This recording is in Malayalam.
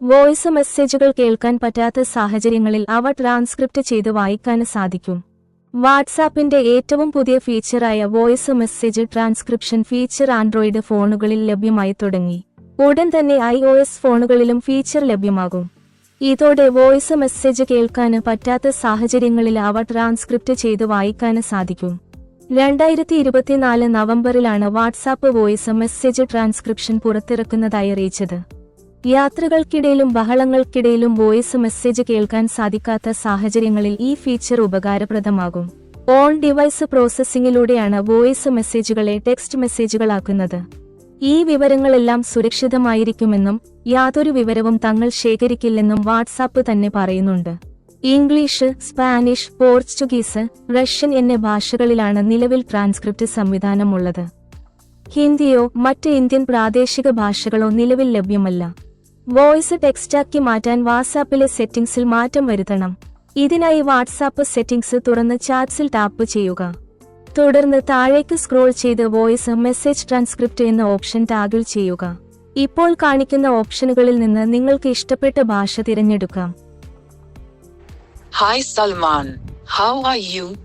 വോയിസ് മെസ്സേജുകൾ കേൾക്കാൻ പറ്റാത്ത സാഹചര്യങ്ങളിൽ അവ ട്രാൻസ്ക്രിപ്റ്റ് ചെയ്ത് വായിക്കാൻ സാധിക്കും. വാട്സാപ്പിന്റെ ഏറ്റവും പുതിയ ഫീച്ചറായ voice message transcription feature android ഫോണുകളിൽ ലഭ്യമായി തുടങ്ങി. ഉടൻ തന്നെ iOS ഫോണുകളിലും ഫീച്ചർ ലഭ്യമാകും. ഇതോടെ വോയിസ് മെസ്സേജ് കേൾക്കാൻ പറ്റാത്ത സാഹചര്യങ്ങളിൽ അവ ട്രാൻസ്ക്രിപ്റ്റ് ചെയ്ത് വായിക്കാൻ സാധിക്കും. 2024 നവംബറിലാണ് വാട്സാപ്പ് വോയിസ് മെസ്സേജ് ട്രാൻസ്ക്രിപ്ഷൻ പുറത്തിറക്കുന്നതായി അറിയിച്ചത്. യാത്രകൾക്കിടയിലും ബഹളങ്ങൾക്കിടയിലും വോയിസ് മെസ്സേജ് കേൾക്കാൻ സാധിക്കാത്ത സാഹചര്യങ്ങളിൽ ഈ ഫീച്ചർ ഉപകാരപ്രദമാകും. ഓൺ ഡിവൈസ് പ്രോസസ്സിംഗിലൂടെയാണ് വോയിസ് മെസ്സേജുകളെ ടെക്സ്റ്റ് മെസ്സേജുകളാക്കുന്നത്. ഈ വിവരങ്ങളെല്ലാം സുരക്ഷിതമായിരിക്കുമെന്നും യാതൊരു വിവരവും തങ്ങൾ ശേഖരിക്കില്ലെന്നും വാട്സാപ്പ് തന്നെ പറയുന്നുണ്ട്. ഇംഗ്ലീഷ്, സ്പാനിഷ്, പോർച്ചുഗീസ്, റഷ്യൻ എന്നീ ഭാഷകളിലാണ് നിലവിൽ ട്രാൻസ്ക്രിപ്റ്റ് സംവിധാനമുള്ളത്. ഹിന്ദിയോ മറ്റ് ഇന്ത്യൻ പ്രാദേശിക ഭാഷകളോ നിലവിൽ ലഭ്യമല്ല. വോയിസ് ടെക്സ്റ്റാക്കി മാറ്റാൻ വാട്സാപ്പിലെ സെറ്റിംഗ്സിൽ മാറ്റം വരുത്തണം. ഇതിനായി വാട്സാപ്പ് സെറ്റിംഗ്സ് തുറന്ന് ചാറ്റ്സിൽ ടാപ്പ് ചെയ്യുക. തുടർന്ന് താഴേക്ക് സ്ക്രോൾ ചെയ്ത് വോയിസ് മെസ്സേജ് ട്രാൻസ്ക്രിപ്റ്റ് എന്ന ഓപ്ഷൻ ടാഗിൾ ചെയ്യുക. ഇപ്പോൾ കാണിക്കുന്ന ഓപ്ഷനുകളിൽ നിന്ന് നിങ്ങൾക്ക് ഇഷ്ടപ്പെട്ട ഭാഷ തിരഞ്ഞെടുക്കാം. Hi Salman, how are you?